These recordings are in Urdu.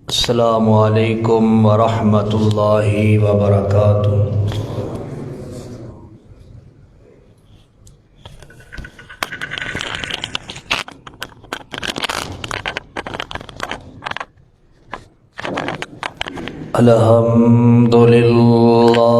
السلام علیکم ورحمۃ اللہ وبرکاتہ۔ الحمد للہ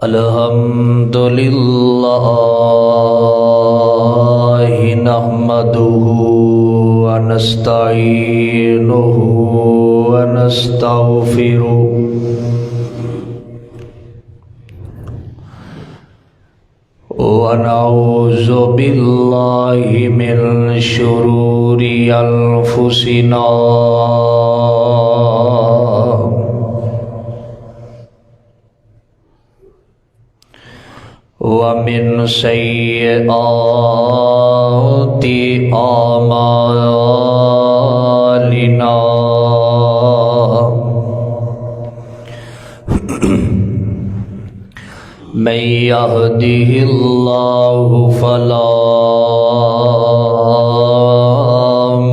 الحمد للہ نحمدہ ونستعینہ ونستغفرہ ونعوذ باللہ من شرور انفسنا ومن سیئات اعمالنا من يهده الله فلا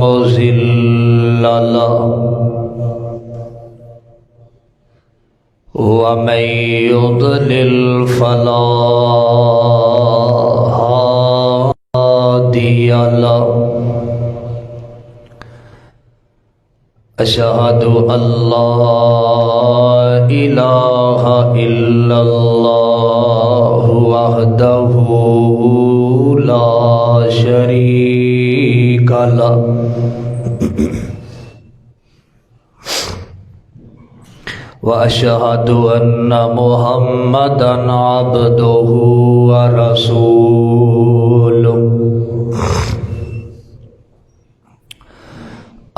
مضل له ومن يضلل فلا هادي له أشهد أن لا إله إلا الله وحده لا شريك له وأشهد أن محمدًا عبده ورسوله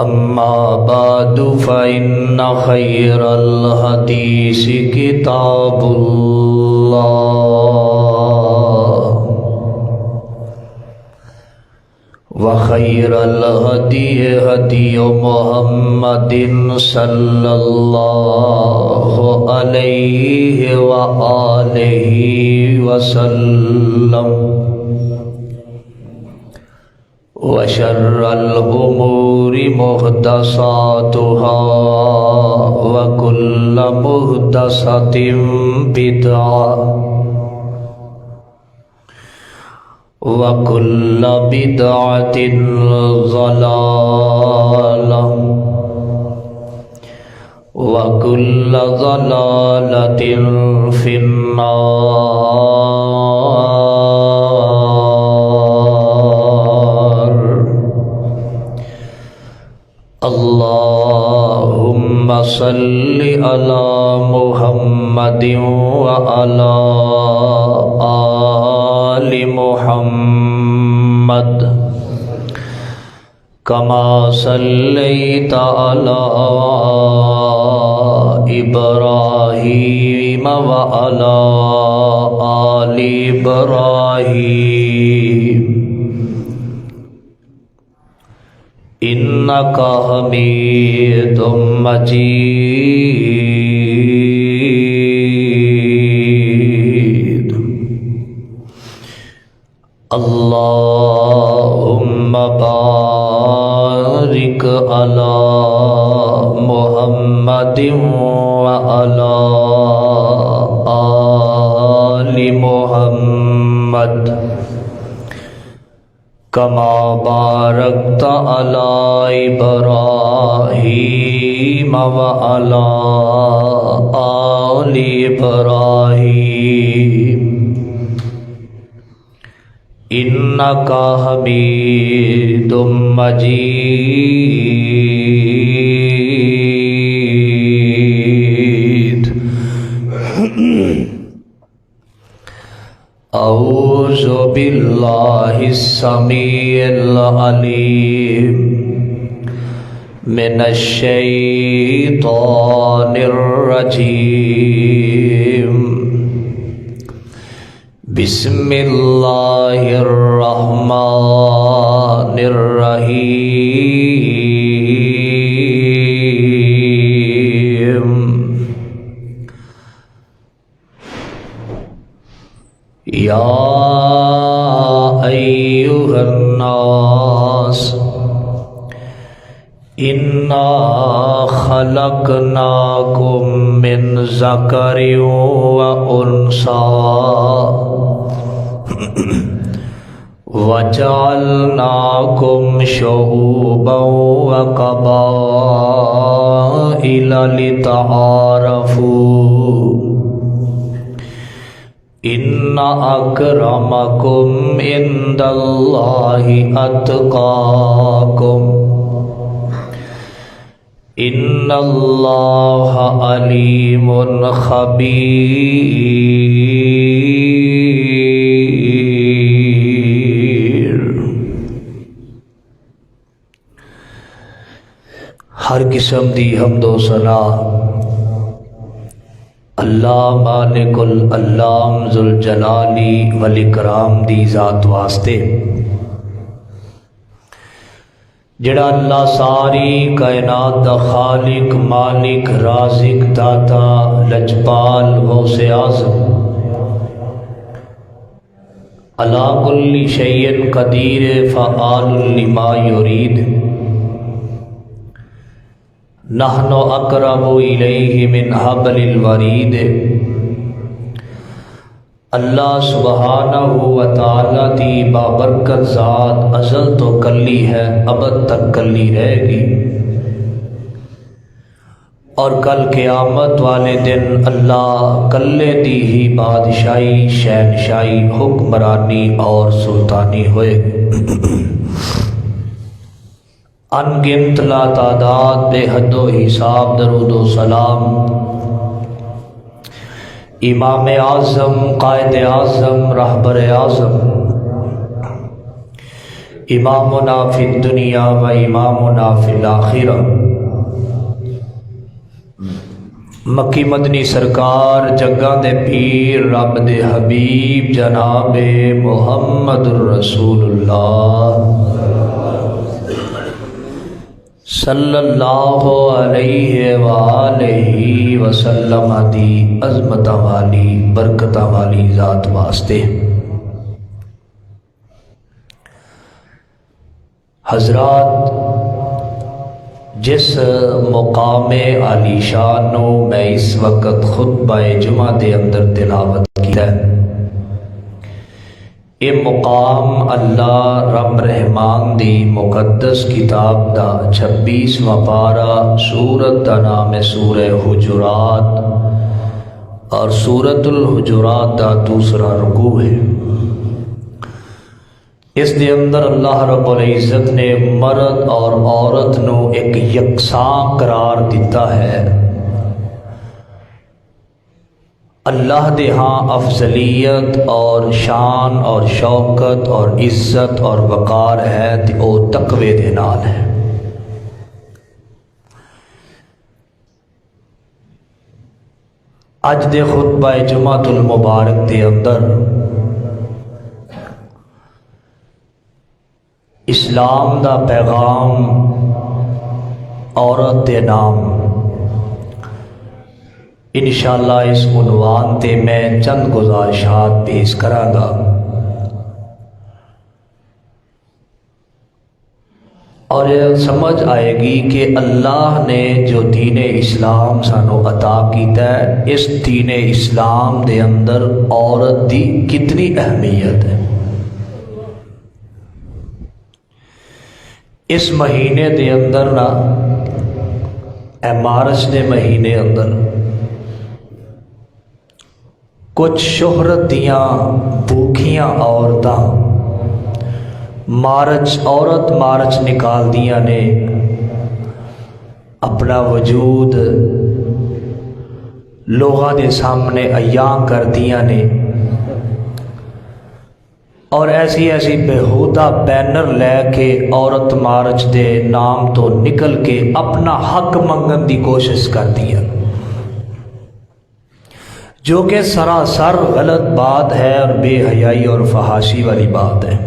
أما بعد فإن خير الحديث كتاب الله وخير الهدي هدي محمد صلى الله عليه وآله وسلم وشر الأمور محدثاتها وكل محدثة بدعة وكل بدعة ضلالة وكل ضلالة في النار۔ اللهم صل على محمد وعلى آل محمد كما صليت على إبراهيم وعلى آل إبراهيم إنك حميد مجيد۔ اللهم بارك على محمد وعلى آل محمد كما باركت على إبراهيم وعلى آل إبراهيم إنك حميد مجيد۔ السميع العليم من الشيطان الرجيم بسم الله الرحمن الرحيم يا أيها الناس إنا خلقناكم من ذكر وأنثى وجعلناكم شعوبا وقبائل لتعارفوا إن أكرمكم عند الله أتقاكم إن الله عليم خبير۔ ہر قسم دی حمد و ثنا اللہ مالک الالام ذوالجلالی والاکرام دی ذات واسطے جڑا اللہ ساری کائنات دا خالق مالک رازق داتا لجپال غوث اعظم علی کل شیء قدیر فعال لما یرید نحن اقرب الیہ من حبل الورید۔ اللہ سبحانہ و تعالی دی بابرکت ذات ازل تو کلی ہے، ابد تک کلی رہے گی، اور کل قیامت والے دن اللہ کلے دی ہی بادشاہی شہنشاہی حکمرانی اور سلطانی ہوئے گی۔ ان گنت لا تعداد بے حد و حساب درود و سلام امام اعظم قائد اعظم رہبر اعظم امامنا فی الدنیا و امامنا فی الآخرہ مکی مدنی سرکار جگہ دے پیر رب دے حبیب جناب محمد الرسول اللہ صلی اللہ علیہ وآلہ وسلم دی عظمت والی برکت والی ذات واسطے حضرات، جس مقام عالی شانو میں اس وقت خطبہ جمعہ دے اندر تلاوت کیا ہے، یہ مقام اللہ رب رحمان دی مقدس کتاب دا 26واں پارہ سورت دا نام سورہ حجرات اور سورت الحجرات دا دوسرا رکوع ہے۔ اس دے اندر اللہ رب العزت نے مرد اور عورت نو ایک یکساں قرار دیتا ہے۔ اللہ دے ہاں افضلیت اور شان اور شوکت اور عزت اور وقار ہے تے او تقوی دے نال ہے۔ اج دے خطبہ جمعۃ المبارک دے اندر اسلام دا پیغام عورت دے نام انشاءاللہ اس عنوان تے میں چند گزارشات پیش کراں گا۔ اور یہ سمجھ آئے گی کہ اللہ نے جو دین اسلام سانو عطا کیتا ہے، اس دین اسلام دے اندر عورت دی کتنی اہمیت ہے۔ اس مہینے دے اندر نا مارچ دے مہینے اندر کچھ شہرت دیاں بھوکیاں عورتاں مارچ نکال دیاں نے، اپنا وجود لوگاں دے سامنے عیاں کر دیاں نے، اور ایسی ایسی بےہودہ بینر لے کے عورت مارچ دے نام تو نکل کے اپنا حق منگن دی کوشش کرتی ہے، جو کہ سراسر غلط بات ہے اور بے حیائی اور فحاشی والی بات ہے۔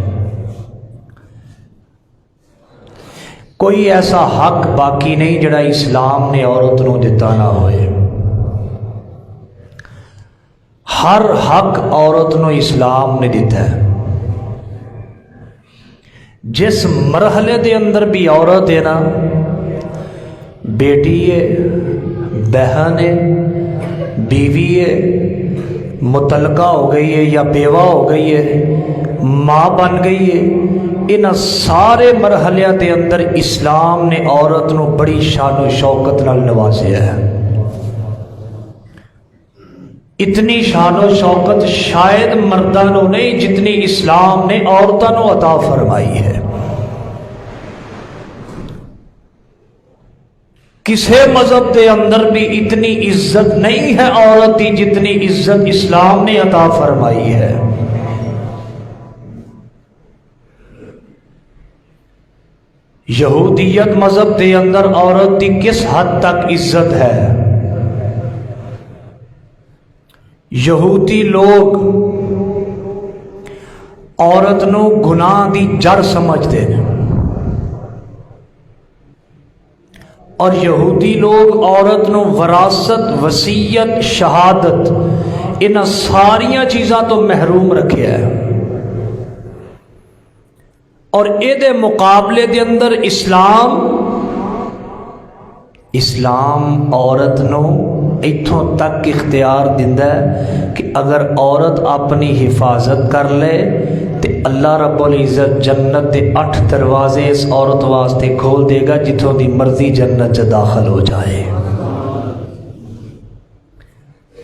کوئی ایسا حق باقی نہیں جڑا اسلام نے عورت نو دیتا نہ ہوئے۔ ہر حق عورت نو اسلام نے دیتا ہے۔ جس مرحلے دے اندر بھی عورت ہے نا، بیٹی ہے، بہن ہے، بیوی ہے، مطلقہ ہو گئی ہے یا بیوہ ہو گئی ہے، ماں بن گئی ہے، ان سارے مرحلے دے اندر اسلام نے عورت نو بڑی شان و شوکت نال نوازیا ہے۔ اتنی شان و شوکت شاید مرداں نو نہیں جتنی اسلام نے عورتاں نو عطا فرمائی ہے۔ کسے مذہب دے اندر بھی اتنی عزت نہیں ہے عورت کی جتنی عزت اسلام نے عطا فرمائی ہے۔ یہودیت مذہب دے اندر عورت کی کس حد تک عزت ہے؟ یہودی لوگ عورت نو گناہ دی جڑ سمجھتے ہیں، اور یہودی لوگ عورت نو وراثت، وصیت، شہادت ان ساریاں چیزاں تو محروم رکھے ہے، اور اے دے مقابلے دے اندر اسلام عورت نو اتھوں تک اختیار دیندا ہے کہ اگر عورت اپنی حفاظت کر لے تو اللہ رب العزت جنت دے 8 دروازے اس عورت واسطے کھول دے گا، جتھوں دی مرضی جنت چ داخل ہو جائے۔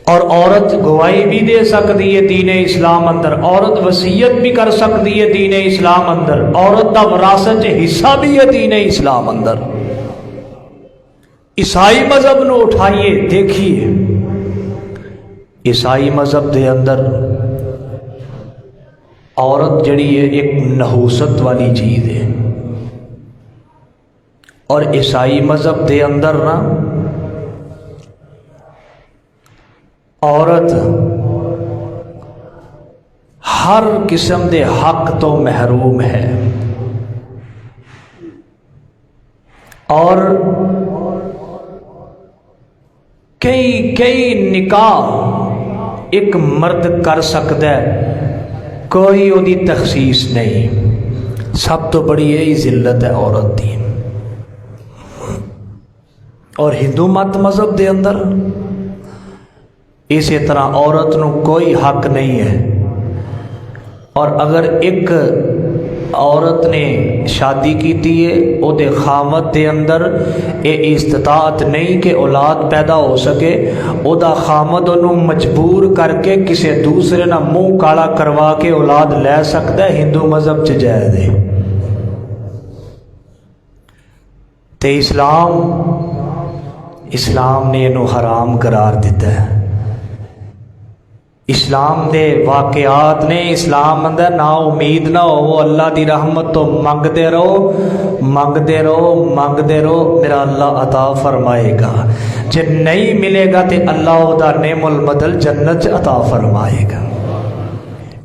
اور عورت گواہی بھی دے سکتی ہے دین اسلام اندر، عورت وصیت بھی کر سکتی ہے دین اسلام اندر، عورت دا وراثت حصہ بھی ہے دین اسلام اندر۔ عیسائی مذہب نو اٹھائیے دیکھیے، عیسائی مذہب دے اندر عورت جڑی ہے ایک نحوست والی چیز ہے، اور عیسائی مذہب دے اندر نا عورت ہر قسم دے حق تو محروم ہے، اور کئی نکاح ایک مرد کر سکتا ہے، کوئی وہ دی تخصیص نہیں۔ سب تو بڑی یہی ذلت ہے عورت دی۔ اور ہندو مت مذہب دے اندر اسی طرح عورت نو کوئی حق نہیں ہے، اور اگر ایک عورت نے شادی کیتی ہے او دے خامد دے اندر اے استطاعت نہیں کہ اولاد پیدا ہو سکے، او دا خامد انہوں مجبور کر کے کسی دوسرے نہ منہ کالا کروا کے اولاد لے سکتا ہے، ہندو مذہب چ جائز ہے۔ تے اسلام نے انہوں حرام قرار دیتا ہے۔ اسلام دے واقعات نے اسلام اندر نا امید نہ ہو، اللہ دی رحمت تو منگتے رہو، میرا اللہ عطا فرمائے گا۔ جب نہیں ملے گا تو اللہ دا نعم البدل جنت عطا فرمائے گا۔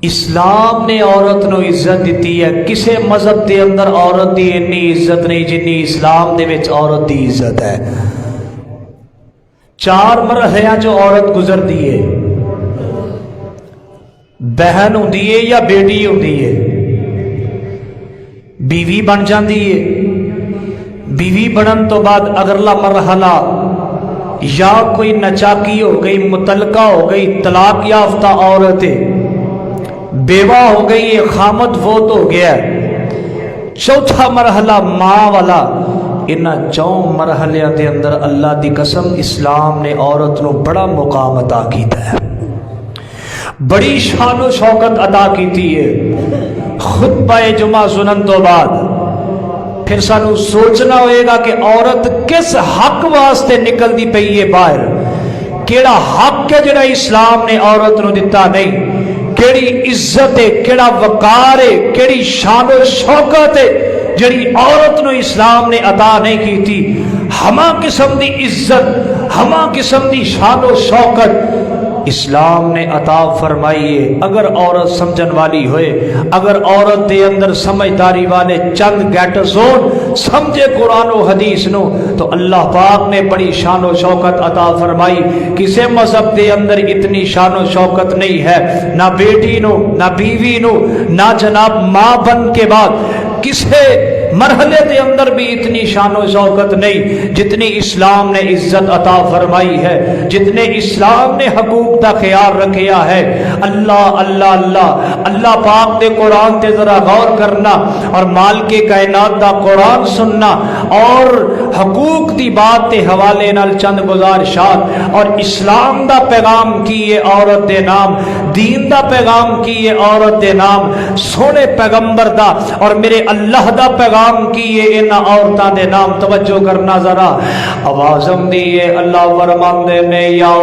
اسلام نے عورت نو عزت دیتی ہے، کسے مذہب دے اندر عورت دی اتنی عزت نہیں جنی اسلام دے وچ عورت دی عزت ہے۔ 4 مرحلے جو عورت گزر دیے، بہن ہوندی ہے یا بیٹی ہوندی ہے، بیوی بن جاندی ہے، بیوی بنن تو بعد اگرلا مرحلہ یا کوئی نچاکی ہو گئی، مطلقہ ہو گئی، طلاق یافتہ عورت ہے، بیوہ ہو گئی ہے، خامد فوت ہو گیا ہے۔ چوتھا مرحلہ ماں والا۔ ان 4 مرحلے دے اندر اللہ دی قسم اسلام نے عورت نو بڑا مقام عطا کیتا ہے، بڑی شان و شوکت عطا کیتی ہے۔ خطبہ جمعہ سنن تو بعد پھر سانو سوچنا ہوئے گا کہ عورت کس حق واسطے نکل دی پئی ہے باہر، کیڑا حق ہے جڑا اسلام نے عورت نو دتا نہیں، کیڑی عزت ہے، کیڑا وقار ہے، کیڑی شان و شوکت ہے جڑی عورت نو اسلام نے عطا نہیں کی تھی۔ ہما قسم دی عزت، ہما قسم دی شان و شوکت اسلام نے عطا فرمائیے۔ اگر عورت سمجھن والی ہوئے، اگر عورت دے اندر سمجھداری والے چند گیٹ زون سمجھے قرآن و حدیث نو، تو اللہ پاک نے بڑی شان و شوکت عطا فرمائی۔ کسے مذہب دے اندر اتنی شان و شوکت نہیں ہے، نہ بیٹی نو، نہ بیوی نو، نہ جناب ماں بن کے بعد کسے مرحلے دے اندر بھی اتنی شان و شوکت نہیں جتنی اسلام نے عزت عطا فرمائی ہے، جتنے اسلام نے حقوق دا خیال رکھیا ہے۔ اللہ اللہ اللہ اللہ پاک دے قرآن تے ذرا غور کرنا اور مال کے کائنات دا قرآن سننا اور حقوق دی بات تے حوالے نال چند گزارشات اور اسلام دا پیغام کیے عورت دے نام، دین دا پیغام کیے عورت دے نام، سونے پیغمبر دا اور میرے اللہ دا پیغام کیے ان عورتاں دے نام۔ توجہ کرنا ذرا، آوازم دیے اللہ فرماندے نے یا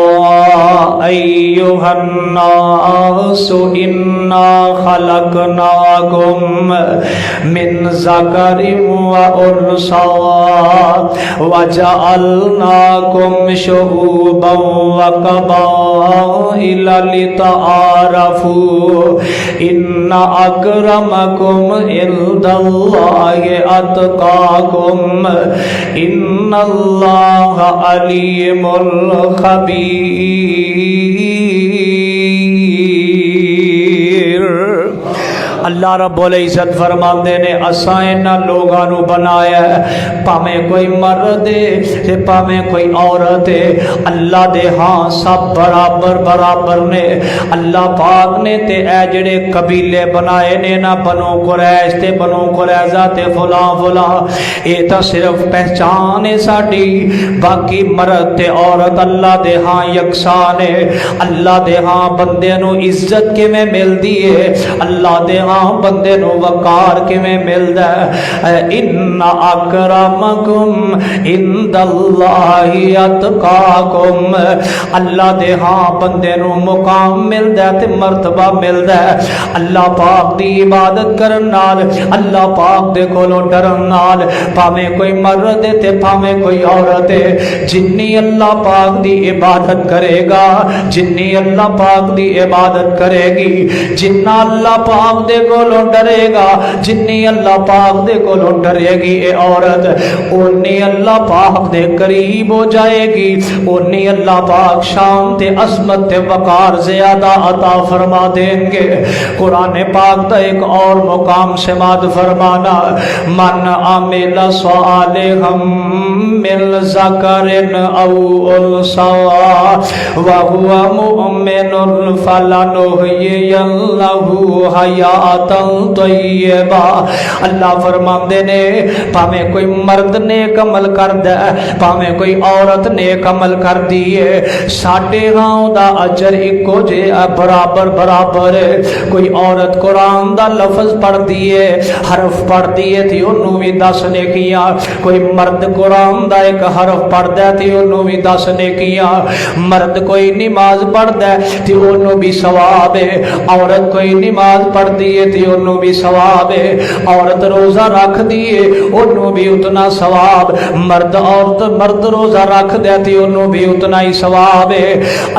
ایھا الناس انا خلقناکم من ذکر و انثی وجعلناکم شعوبا وقبائل لتعارفوا ان اکرمکم عند اللہ اتقاکم ان اللہ علیم خبیر۔ اللہ رب العزت فرماندے نے اساں انہاں لوگاں نو بنایا ہے، پاویں کوئی مرد ہے تے پاویں کوئی عورت ہے، اللہ دے ہاں سب برابر برابر نے۔ اللہ پاک نے تے اے جڑے قبیلے بنائے نے نا، بنو قریش تے بنو قریظہ تے فلاں فلاں، اے تا صرف پہچان ہے ساڈی، باقی مرد تے عورت اللہ دے ہاں یکساں نے۔ اللہ دے ہاں بندے نو عزت کیویں ملدی ہے، اللہ دے ہاں بندے نو وقار کیویں ملدا ہے۔ ان اکرمکم عند اللہ اتقاکم، اللہ دے ہاں بندے نو مقام ملدا ہے تے مرتبہ ملدا ہے۔ اللہ پاک دی عبادت کرن نال، اللہ پاک دے کولوں ڈرن نال، پاویں کوئی مرد ہے تے پاویں کوئی عورت ہے، جنی اللہ پاک دی عبادت کرے گا، جنی اللہ پاک دی عبادت کرے گی، جنہ اللہ پاک دے کولوں ڈرے گا، جنی اللہ پاک دے کولوں ڈرے گی اے عورت، اونی اللہ پاک دے قریب ہو جائے گی، اونی اللہ پاک شان تے عظمت تے وقار زیادہ عطا فرما دیں گے۔ قرآن پاک دا ایک اور مقام سماعت فرمانا، من عمل صالحا من ذکر او انثی وهو مؤمن فلنحیینہ حیاۃ طیبہ۔ اللہ فرماندے نے پاویں کوئی مرد نیک عمل کردا ہے، پاویں کوئی عورت نیک عمل کردی ہے، ساڈے ہاں دا اجر اکو جہا برابر برابر ہے۔ کوئی عورت قرآن دا لفظ پڑھ دیے، حرف پڑھ دیے تے انہوں بھی 10 نیکیاں، کوئی مرد قرآن دا ایک حرف پڑھدا ہے تے انہوں بھی 10 نیکیاں، مرد کوئی نماز پڑھدا ہے تے انہوں بھی ثواب ہے، عورت کوئی نماز پڑھ دیے تے انہوں بھی ثواب ہے، عورت روزہ رکھ دیے انہوں بھی اتنا ثواب، مرد روزہ رکھ دے تے انہوں بھی اتنا ہی ثواب ہے۔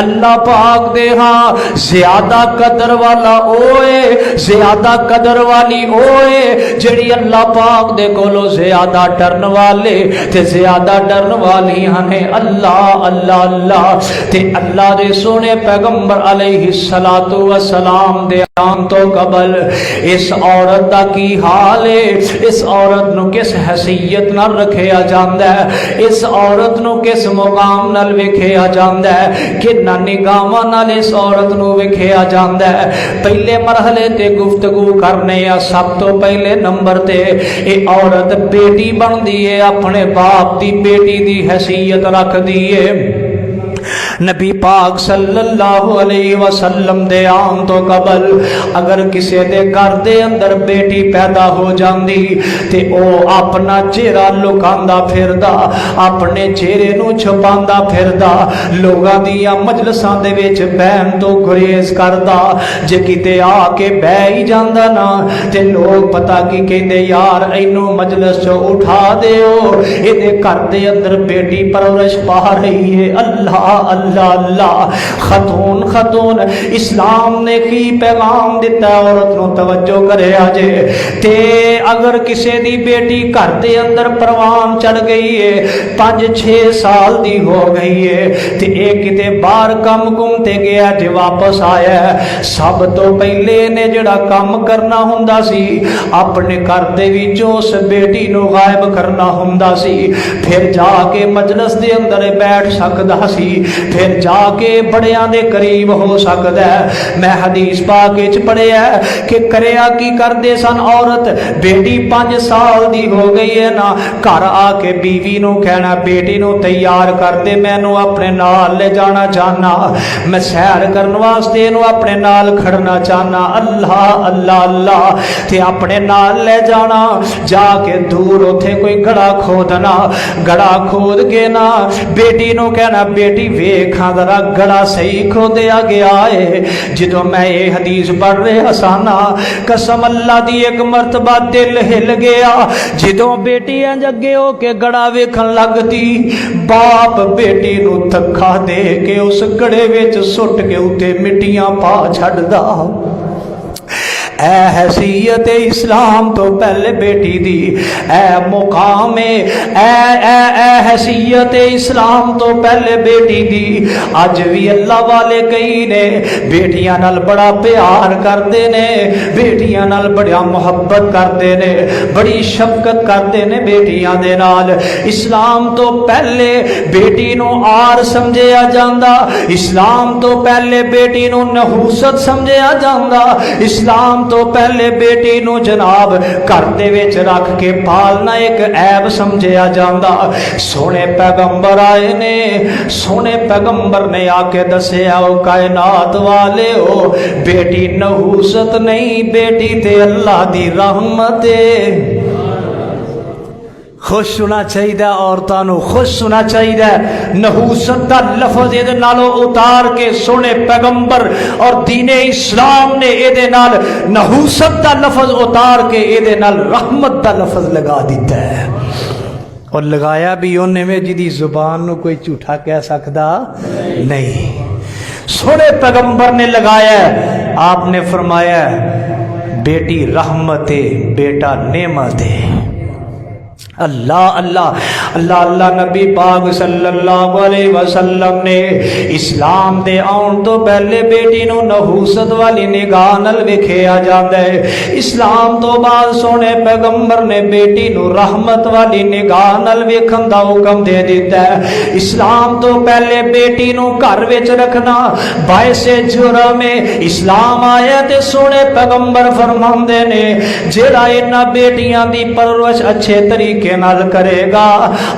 اللہ پاک دے ہاں زیادہ قدر والا اوئے، زیادہ قدر والی اوئے جڑی اللہ پاک دے کولو زیادہ ڈرن والے تے زیادہ ڈرن والی ہیں اللہ اللہ اللہ۔ تے اللہ دے سونے پیغمبر علیہ الصلوۃ والسلام دے آن تو قبل اس عورت دا کی حال ہے، اس عورت نو کس حیثیت نال رکھیا جاندا ہے، اس عورت نو کس مقام نال ویکھیا جاندا ہے، کنا نگاہاں نال اس عورت نو ویکھیا جاندا ہے۔ پہلے مرحلے تے گفتگو کرنے یا سب تو پہلے نمبر تے اے عورت بیٹی بن دی ہے، اپنے باپ دی بیٹی دی حیثیت رکھ دی ہے۔ نبی پاک صلی اللہ علیہ وسلم دے آن تو قبل اگر کسی دے گھر دے اندر بیٹی پیدا ہو جاندی تے او اپنا چہرہ لکاندا پھردا، اپنے چہرے نو چھپاندا پھردا، لوگاں دیاں مجلساں دے وچ بہن تو گریز کردا، جے کتے آ کے بہ ہی جاندا نا تے لوگ پتہ کی کہندے یار اینو مجلس چوں اٹھا دیو، ایدے گھر دے اندر بیٹی پرورش پا رہی ہے۔ اللہ اللہ اللہ، خاتون خاتون اسلام نے کی پیغام دیتا ہے، عورت نو توجہ کرے آجے تے اگر کسے دی بیٹی گھر دے اندر پروان چڑھ گئی ہے، 5-6 سال دی ہو گئی ہے تے ایک کتے باہر کم کم تے گیا تے واپس آیا ہے، سب تو پہلے نے جڑا کام کرنا ہوندا سی اپنے گھر دے وچوں اس بیٹی نو غائب کرنا ہوندا سی، پھر جا کے مجلس دے اندر بیٹھ سکدا سی، پھر جا کے بڑیاں دے قریب ہو سکدا ہے۔ میں حدیث پاک وچ پڑھیا کہ کریا کی کردے سن، عورت بیٹی 5 سال دی ہو گئی ہے نا، گھر آ کے بیوی نو کہنا بیٹی نو تیار کر دے، مینوں اپنے نال لے جانا چاہنا، میں سیر کرن واسطے نو اپنے نال کھڑنا چاہنا۔ اللہ اللہ اللہ، تے اپنے نال لے جانا، جا کے دور اوتھے کوئی گڑا کھودنا، گڑا کھود کے نا بیٹی نو کہنا بیٹی ویکھاں ذرا گڑا صحیح کھودیا گیا ہے۔ جدوں میں یہ حدیث پڑھ رہا سانا قسم اللہ دی ایک مرتبہ دل ہل گیا، جدوں بیٹی انج اگے ہو کے گڑا ویکھن لگدی، باپ بیٹی نو تھکا دے کے اس گڑے وچ سٹ کے اوتے مٹیاں پا چھڑدا۔ اے حیثیت اسلام تو پہلے بیٹی دی، اے مقام اے حیثیت اسلام تو پہلے بیٹی دی، اج بھی اللہ والے کئی نے بیٹیاں نال بڑا پیار کردے نے، بیٹیاں نال بڑا محبت کردے نے، بڑی شفقت کردے نے بیٹیاں دے نال۔ اسلام تو پہلے بیٹی نو آر سمجھیا جاندا، اسلام تو پہلے بیٹی نو نحوست سمجھیا جاندا، اسلام تو پہلے بیٹی نو جناب گھر دے وچ رکھ کے پالنا ایک عیب سمجھیا جاندا۔ سونے پیغمبر آئے نے، سونے پیغمبر نے آ کے دسیا او کائنات والے ہو، بیٹی نحوست نہیں، بیٹی تے اللہ دی رحمت ہے۔ خوش ہونا چاہیے، عورتوں نو خوش ہونا چاہیے۔ نحوست دا لفظ یہ نالوں اتار کے سونے پیغمبر اور دین اسلام نے یہ نال نحوست دا لفظ اتار کے یہ نال رحمت دا لفظ لگا دیتا ہے، اور لگایا بھی انہیں میں جدی زبان نو کوئی جھوٹا کہہ سکتا نہیں۔ سونے پیغمبر نے لگایا، آپ نے فرمایا بیٹی رحمت ہے، بیٹا نعمت ہے۔ اللہ اللہ اللہ اللہ، نبی پاک صلی اللہ علیہ وسلم نے اسلام دے آن تو پہلے بیٹی نو نحوست والی نگاہ نال ویکھیا جاندا ہے، اسلام تو بعد سونے پیغمبر نے بیٹی نو رحمت والی نگاہ نال ویکھن دا حکم دے دیتا ہے۔ اسلام تو پہلے بیٹی نو گھر وچ رکھنا باعث جرم ہے، اسلام آیا تے سونے پیغمبر فرماندے نے جڑا انہاں بیٹیاں دی پرورش اچھے طریقے نال کرے گا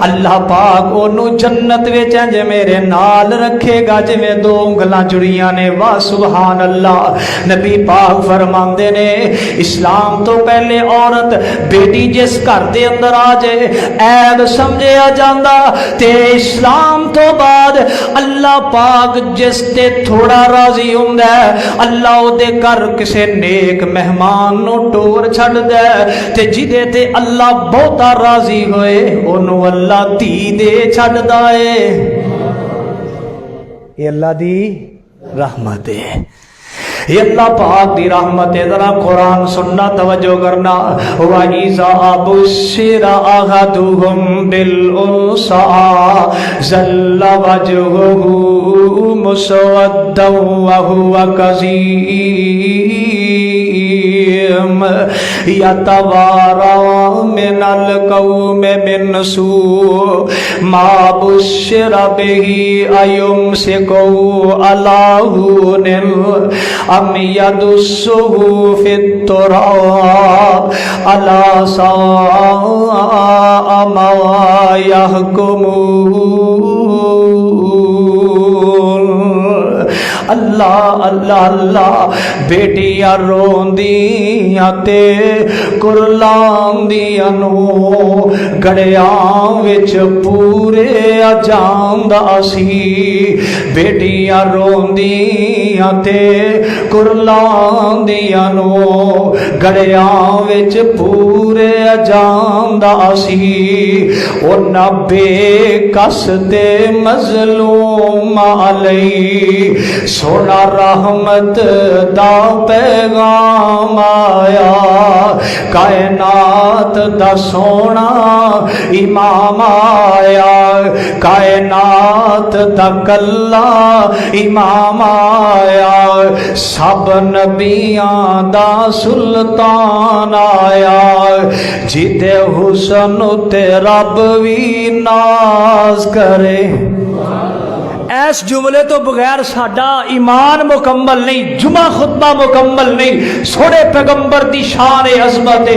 اللہ پاک اونوں جنت وچ انج میرے نال رکھے گا جویں 2 انگلاں جڑیاں نے۔ واہ سبحان اللہ، نبی پاک فرماندے نے اسلام تو پہلے عورت بیٹی جس گھر دے اندر آ جائے عیب سمجھیا جاندا، تے اسلام تو بعد اللہ پاک جس تے تھوڑا راضی ہوندا ہے اللہ او دے گھر کسے نیک مہمان نو ٹور چھڈدا ہے، تے جدے تے اللہ بہتا راضی ہوئے انہوں اللہ دھی دے چھڑدا ہے۔ یہ اللہ دی رحمت ہے، یہ اللہ پاک دی رحمت ہے۔ ذرا قرآن سننا توجہ کرنا۔ وَإِذَا بُشِّرَ أَحَدُهُم بِالْأُنثَىٰ ظَلَّ وَجْهُهُ مُسْوَدًّا وَهُوَ كَظِيمٌ يَتَوَارَىٰ مِنَ الْقَوْمِ مِنْ سُوءِ مَا بُشِّرَ بِهِ أَيُمْسِكُهُ عَلَىٰ هُونٍ أَمْ يَدُسُّهُ فِي التُّرَابِ أَلَا سَاءَ مَا يَحْكُمُونَ۔ اللہ اللہ اللہ بیٹیاں روندیاں تے کرلاندیاں نو گڑیاں وچ پورے جاندا سی بیٹیاں روندیاں تے کرلاندیاں نو گڑیاں وچ پورے جاندا سی او نہ بے کس تے مظلوم علی سونا رحمت دا پیغام آیا کائنات دا سونا امام آیا کائنات دا کلا امام آیا سب نبیاں دا سلطان آیا جیتے حسن تے رب وی ناز کرے ایس جملے تو بغیر ساڈا ایمان مکمل نہیں جمعہ خطبہ مکمل نہیں سوڑے پیغمبر دی شان عظمت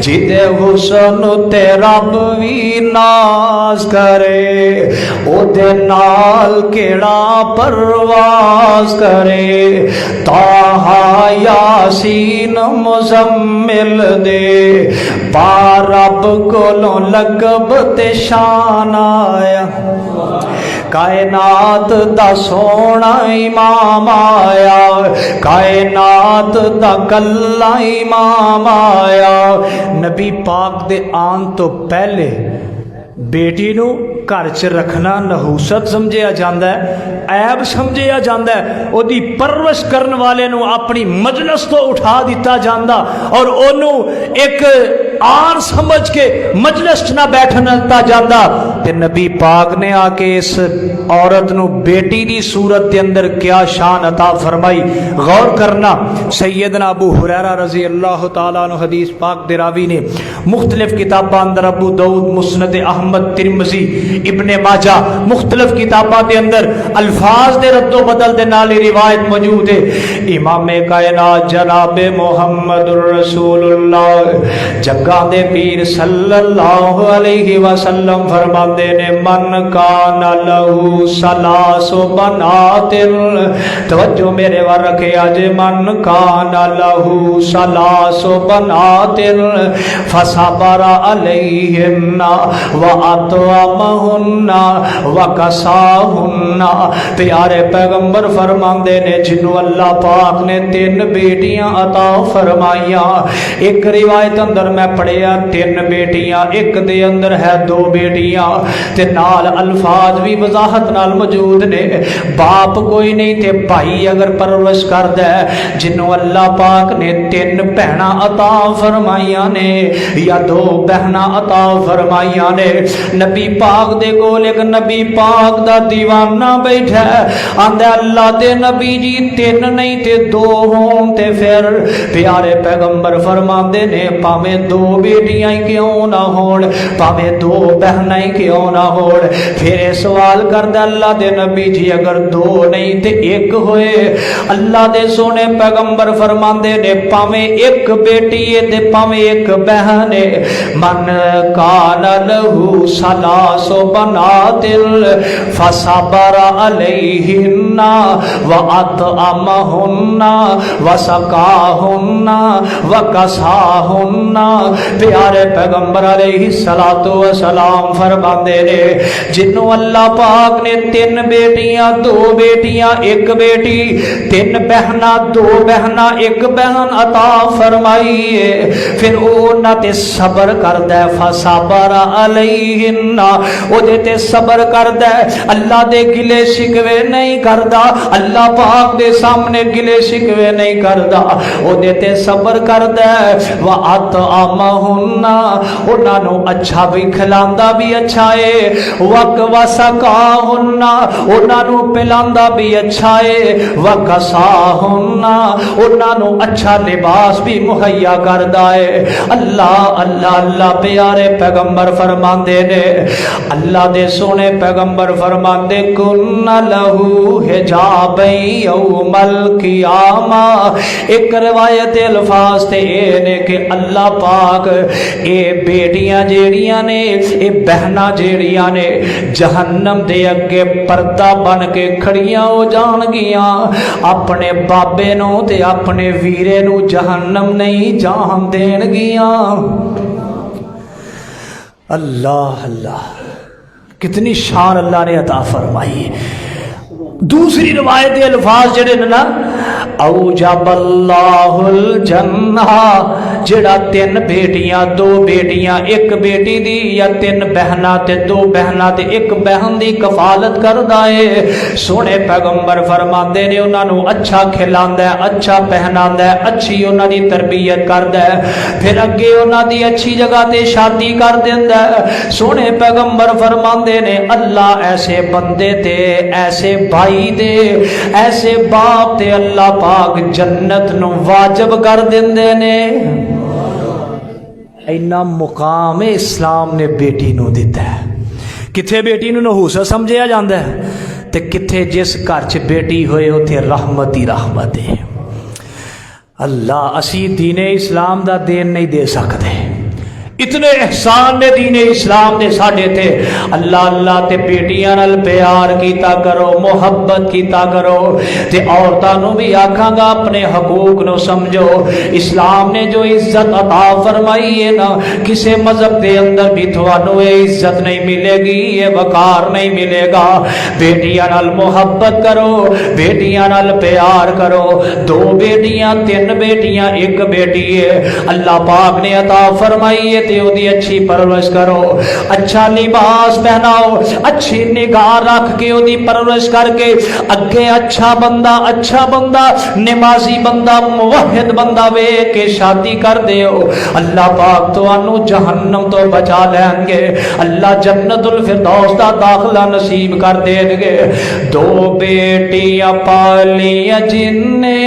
جیدے حسن تے رب وی ناز کرے او دے نال کیڑا پرواز کرے طٰہٰ یاسین مزمل دے پا رب کولوں لقب تے شان آیا کائنات دا سونا امام آیا کائنات دا کلا امام آیا نبی پاک دے آن تو پہلے بیٹی نو گھر چ رکھنا نحوست سمجھیا جاندا ہے عیب سمجھیا جاندا ہے او دی پرورش کرن والے نو اپنی مجلس تو اٹھا دیتا جاندا اور اونوں ایک آن سمجھ کے مجلس نہ بیٹھنا تا جاندا تے نبی پاک نے آ کے اس عورت نو بیٹی دی صورت دے اندر کیا شان عطا فرمائی غور کرنا سیدنا ابو ہریرہ رضی اللہ تعالی عنہ حدیث پاک دے راوی نے مختلف کتاباں اندر ابو داؤد مسند احمد ترمذی ابن ماجہ مختلف کتاباں دے اندر الفاظ دے رد و بدل دے نال روایت موجود ہے امام کائنات جناب محمد رسول اللہ جگہ دے پیر صلی اللہ علیہ وسلم فرماندے نے من کان لہو ثلاث بنات توجہ میرے ور رکھے اج من کان لہو ثلاث بنات فصبر علیہن وَأَطْعَمَهُنَّ وَكَسَاهُنَّ پیارے پیغمبر فرماندے نے جنہوں اللہ پاک نے 3 بیٹیاں عطا فرمائیاں ایک روایت اندر میں پڑھیا 3 بیٹیاں ایک دے اندر ہے 2 بیٹیاں تے نال الفاظ بھی وضاحت نال موجود نے باپ کوئی نہیں تے بھائی اگر پرورش کردا ہے جنہوں اللہ پاک نے 3 بہناں عطا فرمائیاں نے یا 2 بہناں عطا فرمائیاں نے نبی پاک دے کول ایک نبی پاک دا دیوانہ بیٹھا ہے آندے اللہ دے نبی جی 3 نہیں تے 2 ہون تے پھر پیارے پیغمبر فرماندے نے پاویں 2 بیٹیاں کیوں نہ ہون پاویں 2 بہناں کیوں نہ ہون پھر سوال کردا اللہ دے نبی جی اگر 2 نہیں تے 1 ہوئے اللہ دے سونے پیغمبر فرماندے نے پاویں 1 بیٹی ہے تے پاویں 1 بہن ہے من کان لہو ثلاث بنات فصبر علیہن وَأَطْعَمَهُنَّ وَسَقَاهُنَّ وَكَسَاهُنَّ پیارے پیغمبر علیہ الصلوۃ والسلام فرماندے نے جنوں اللہ پاک نے 3 بیٹیاں 2 بیٹیاں 1 بیٹی 3 بہناں 2 بہناں 1 بہن عطا فرمائی ہے پھر انہاں تے صبر کردا ہے فصبر علیہن او دے تے صبر کردا ہے اللہ دے گلے شکوے نہیں کردا اللہ پاک دے سامنے گلے شکوے نہیں کردا او دے تے صبر کردا ہے وَأَطْعَمَهُنَّ انہاں نو اچھا بھی کھلاندا بھی اچھا ہے وَسَقَاهُنَّ انہاں نو پلاندا بھی اچھا ہے وَكَسَاهُنَّ انہاں نو اچھا لباس بھی مہیا کردا ہے اللہ اللہ اللہ پیارے پیغمبر فرماندے نے اللہ دے سونے پیغمبر فرماندے کن لہو حجاب یوم القیامہ ایک روایت الفاظ تے نے کہ اللہ پاک پاک اے بیٹیاں جیڑیاں نے اے بہناں جیڑیاں نے جہنم دے اگے پردہ بن کے کھڑیاں ہو جان گیاں اپنے بابے نو تے اپنے ویرے نو جہنم نہیں جان دین گیاں اللہ اللہ کتنی شان اللہ نے عطا فرمائی دوسری روایت کے الفاظ جڑے نا اوجب اللہ الجنہ جڑا تین بیٹیاں دو بیٹیاں ایک بیٹی دی یا تین بہناں تے دو بہناں تے ایک بہن دی کفالت کردا ہے سونے پیغمبر فرماندے نے انہاں نو اچھا کھلاندا ہے اچھا پہناندا ہے اچھی انہاں دی تربیت کردا ہے پھر اگے انہاں دی اچھی جگہ تے شادی کر دیندا ہے سونے پیغمبر فرماندے نے اللہ ایسے بندے تے ایسے بھائی دے ایسے باپ تے اللہ پاک جنت نو واجب کر دیندے نے اینا مقام اسلام نے بیٹی نو دیتا ہے کتھے بیٹی نو نحوست سمجھیا جاندا ہے تے کتھے جس گھر چ بیٹی ہوئے اوتھے رحمت ہی رحمت ہے اللہ اسی دین اسلام دا دین نہیں دے سکتے اتنے احسان نے دین اسلام نے ساڈے تے اللہ اللہ تے بیٹیاں نال پیار کیتا کرو محبت کیتا کرو تے عورتاں نو بھی آکھاں گا اپنے حقوق نو سمجھو اسلام نے جو عزت عطا فرمائی ہے نا کسے مذہب دے اندر بھی تھانوں یہ عزت نہیں ملے گی یہ وقار نہیں ملے گا بیٹیاں نال محبت کرو بیٹیاں نال پیار کرو دو بیٹیاں تین بیٹیاں ایک بیٹی ہے اللہ پاک نے عطا فرمائی ہے دی اچھی پرورش کرو اچھا لباس پہناؤ اچھی نگاہ رکھ کے دی پرورش کر کے اگے اچھا بندہ نمازی بندہ موحد بندہ وے کے شادی کر دیو اللہ پاک تو انو جہنم تو بچا لیں گے اللہ جنت الفردوس دا داخلہ نصیب کر دیں گے دو بیٹیاں پالیاں جن نے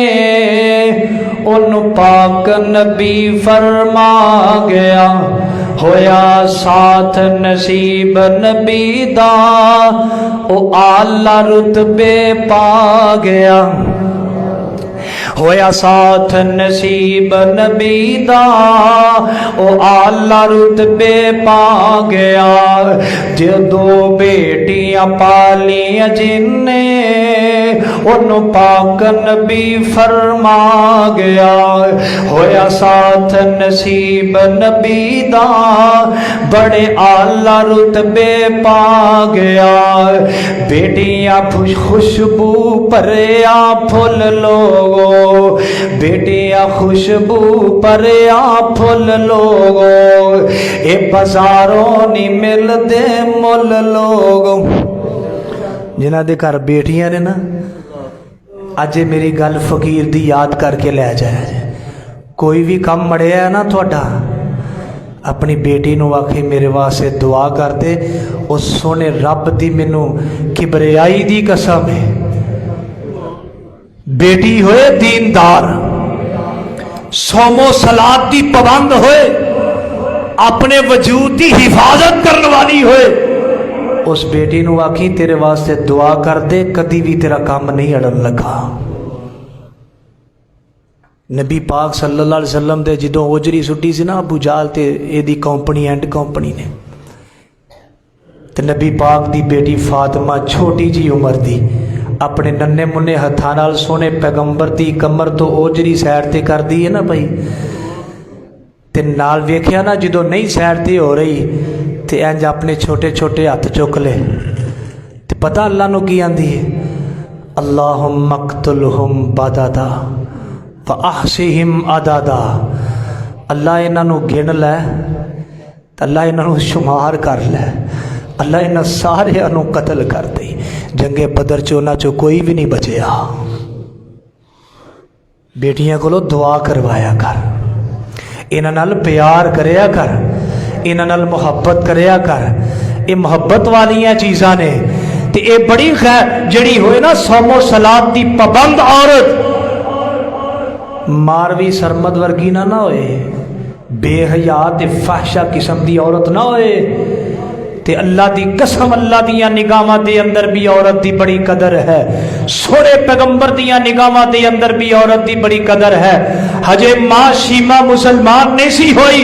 ان پاک نبی فرما گیا ہویا ساتھ نصیب نبی دا او اعلی رتبے پا گیا ہویا ساتھ نصیب نبی دا او اعلی رتبے پا گیا دو بیٹیاں پالیاں جن نے ان پاک نبی فرما گیا ہویا ساتھ نصیب نبی دا بڑے اعلی رتبے پا گیا بیٹیاں خوشبو پریا پھول لوگو بیٹیاں خوشبو پریا پھول لوگو اے بازاروں نہیں مل دے مل لوگو جنہ دے گھر بیٹیاں نے نا اجے میری گل فقیر دی یاد کر کے لے جائے کوئی بھی کم مڑیا ہے نا تھوڑا اپنی بیٹی نو آکھے میرے واسطے دعا کر دے اس سونے رب دی منو کبریائی دی قسم ہے بیٹی ہوئے دیندار صوم و صلات دی پابند ہوئے اپنے وجود دی حفاظت کرنے والی ہوئے اس بیٹی نو آکھی تیرے واسطے دعا کر دے کدی بھی تیرا کام نہیں اڑن لگا نبی پاک صلی اللہ علیہ وسلم دے جدوں اوجری سٹی سی نا ابو جال تے اے دی کمپنی اینڈ کمپنی نے تے نبی پاک دی بیٹی فاطمہ چھوٹی جی عمر دی اپنے ننے منے ہتھاں نال سونے پیغمبر دی کمر تو اوجری سیر تے کر دی ہے نا بھائی تے نال ویکھیا نا جدوں نہیں سیر تے ہو رہی تے انج اپنے چھوٹے چھوٹے ہاتھ چک لے تے پتہ اللہ نو کی آندی ہے اللہم اقتلہم بددا فاحصہم عددا اللہ انہاں نو گن لے اللہ انہاں نو شمار کر لے اللہ انہاں سارے انہوں قتل کر دی جنگ بدر چونا چو کوئی بھی نہیں بچیا بیٹیاں کو دعا کروایا کر انہاں نال پیار کریا کر انہاں نال محبت کریا کر یہ محبت والیاں چیزاں نے تے اے بڑی خیر جڑی ہوئے نا صوم و صلات دی پابند عورت ماروی سرمد ورگی نہ ہوئے بے حیا تے فحشہ قسم دی عورت نہ ہوئے تے اللہ دی قسم اللہ دیاں نگاہاں دے اندر بھی عورت دی بڑی قدر ہے سونے پیغمبر دیاں نگاہاں دے اندر بھی عورت دی بڑی قدر ہے ہجے ماں شیما مسلمان نہیں سی ہوئی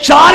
4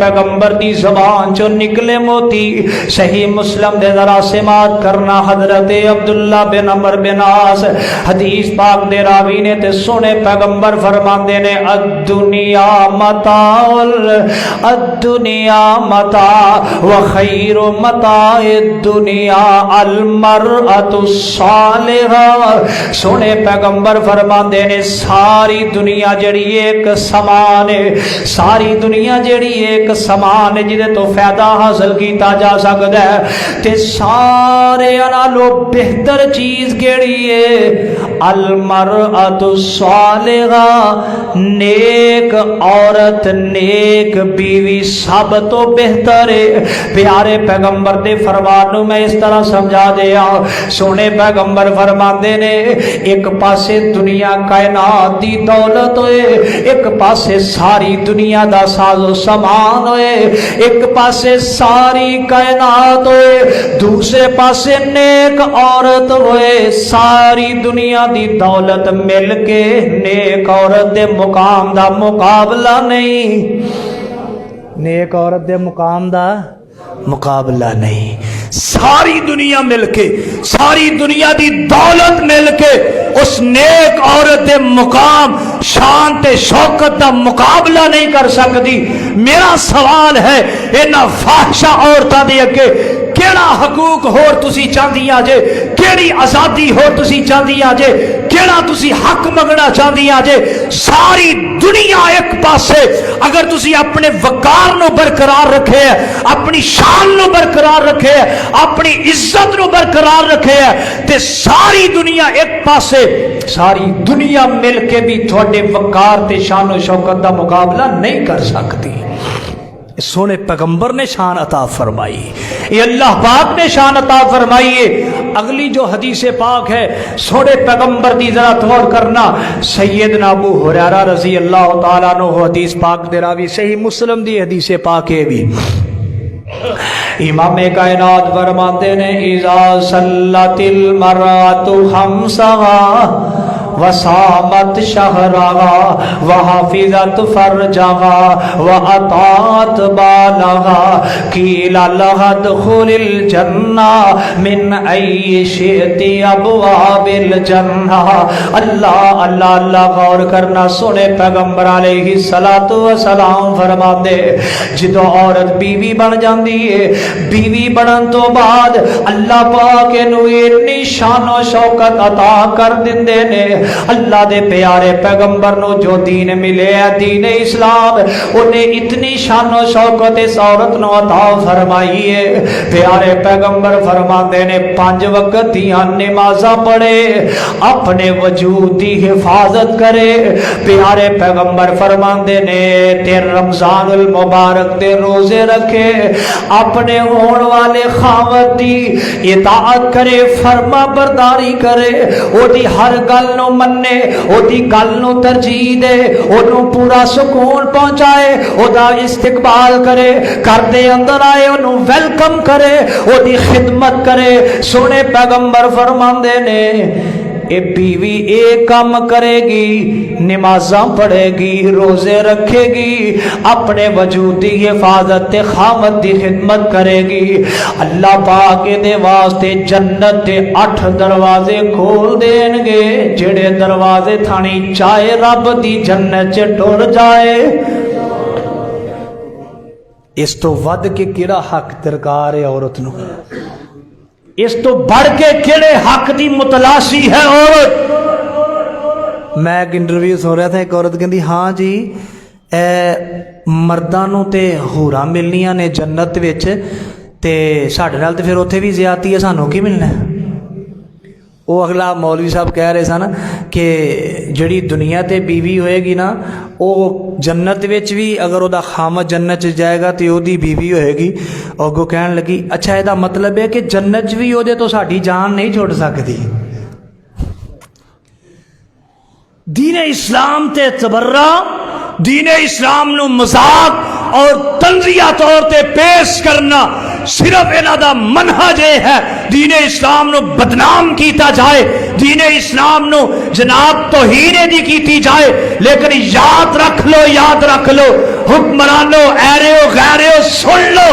پیغمبر دی زبان چو نکلے موتی صحیح مسلم دے ذرا سماعت کرنا حضرت عبداللہ بن عمر بن عاص حدیث پاک دے راوی نے تے سونے پیغمبر فرماندے نے الدنیا متاع الدنیا متاع وخیر متاع الدنیا المرأة الصالحہ سونے پیغمبر فرماندے نے ساری دنیا جڑی ایک سامان ہے ساری دنیا جڑی ایک سامان ہے جدے تو فائدہ حاصل کیتا جا سکتا ہے تے سارے نالوں بہتر چیز کیڑی ہے المرأة الصالحہ نیک عورت نیک بیوی سب تو بہتر ہے پیارے پیغمبر دے فرمان نو میں اس طرح سمجھا دیا سونے پیغمبر فرماندے نے ایک پاسے دنیا کائنات دی دولت ہوئے ایک پاسے ساری دنیا دا ساز و سامان ہوئے ایک پاسے ساری کائنات ہوئے دوسرے پاسے نیک عورت ہوئے ساری دنیا دی دولت مل کے نیک عورت دے مقام دا مقابلہ نہیں نیک عورت دے مقام دا مقابلہ نہیں ساری دنیا مل کے ساری دنیا دی دولت مل کے اس نیک عورت دے مقام شان تے شوکت دا مقابلہ نہیں کر سکتی میرا سوال ہے انہاں فاحشہ عورتاں دے اگے کیڑا حقوق ہور تسی چاہدیاں جے کیڑی آزادی ہور تسی چاہدیاں جے کیڑا تسی حق منگنا چاہدیاں جے ساری دنیا ایک پاسے اگر تسی اپنے وقار نو برقرار رکھے ہے اپنی شان نو برقرار رکھے ہے اپنی عزت نو برقرار رکھے ہے تے ساری دنیا ایک پاسے ساری دنیا مل کے بھی تھوڑے وقار تے شان و شوکت دا مقابلہ نہیں کر سکتی سونے پیغمبر نے شان عطا فرمائی یہ اللہ پاک نے شان عطا فرمائی ہے اگلی جو حدیث پاک ہے سونے پیغمبر دی ذرا غور کرنا سیدنا ابو ہریرہ رضی اللہ تعالیٰ عنہ حدیث پاک دے راوی صحیح مسلم دی حدیث پاک ہے بھی امام کائنات فرماتے نے اذا صلت المرأة خمسها وصامت شهرها وحفظت فرجها وأطاعت بالها قيل لها ادخل الجنة من أي شئت أبواب الجنة اللہ اللہ اللہ غور کرنا سنے پیغمبر علیہ السلام فرما دے جدو عورت بیوی بن جاندی ہے بیوی بنن تو بعد اللہ پاک نو اتنی شان و شوکت عطا کر دیندے نے اللہ دے پیارے پیغمبر نو جو دین ملے ہے دین اسلام انہیں اتنی شان و شوکت اس عورت نو عطا فرمائی ہے پیارے پیغمبر فرماندے نے 5 وقت دیاں نمازاں پڑھے اپنے وجود دی حفاظت کرے پیارے پیغمبر فرماندے نے تے رمضان المبارک دے روزے رکھے اپنے ہون والے خاوند دی اطاعت کرے فرما برداری کرے او دی ہر گل نو مننے او دی گل نو ترجیح دے او نو پورا سکون پہنچائے او دا استقبال کرے گھر دے اندر آئے او نو ویلکم کرے او دی خدمت کرے سونے پیغمبر فرماندے نے اے بیوی ایک کام کرے گی نمازاں پڑھے گی روزے رکھے گی اپنے وجود دی حفاظت تے خامت دی خدمت کرے گی اللہ پاک دے واسطے جنت دے 8 دروازے کھول دین گے جڑے دروازے تھانی چاہے رب دی جنت چ ٹر جائے اس تو ود کے کیڑا حق درکار ہے عورت نو اس تو بڑھ کے کیڑے حق دی متلاشی ہے عورت میں ایک انٹرویو سن رہا تھا ایک عورت کہندی ہاں جی مرداں نو تے حوراں ملنیاں نے جنت وچ تے ساڈے نال تے پھر اوتھے بھی زیادتی ہے سانوں کی ملنا ہے وہ اگلا مولوی صاحب کہہ رہے سن کہ جڑی دنیا تے بیوی ہوئے گی نا وہ جنت وچ بھی اگر وہ خامد جنت چ جائے گا تو وہ بیوی ہوئے گی اور وہ کہن لگی اچھا یہ مطلب ہے کہ جنت بھی وہ تو ساری جان نہیں چھوڑ سکتی دین اسلام تے تبرہ دین اسلام نو مذاق اور تنزیہ طور تے پیش کرنا صرف انہاں دا منہج ہے دین اسلام نو بدنام کیتا جائے، دین اسلام نو جناب توہین دی کیتی جائے، لیکن یاد رکھ لو حکمرانو ایرے غیرے سن لو،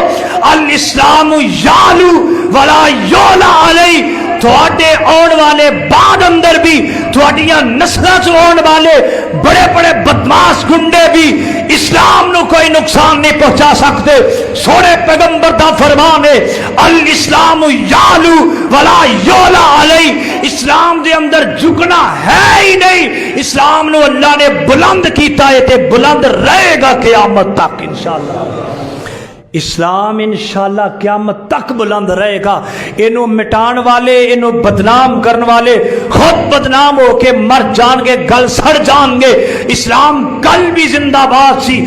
الاسلام یعلو ولا یعلی علی، تھوڑے آن والے بعد اندر بھی تھوڑیاں نسلوں سے آن والے بڑے بڑے بدماش گنڈے بھی اسلام نو کوئی نقصان نہیں پہنچا سکتے۔ سونے پیغمبر دا فرمان ہے الاسلام یعلو ولا یعلی علی، اسلام دے اندر جھکنا ہے ہی نہیں، اسلام نو اللہ نے بلند کیتا ہے تے بلند رہے گا قیامت تک انشاءاللہ۔ اسلام انشاءاللہ قیامت تک بلند رہے گا۔ انہوں مٹان والے، انہوں بدنام کرن والے خود بدنام ہو کے مر جان گے، گل سڑ جان گے۔ اسلام کل بھی زندہ باد سی،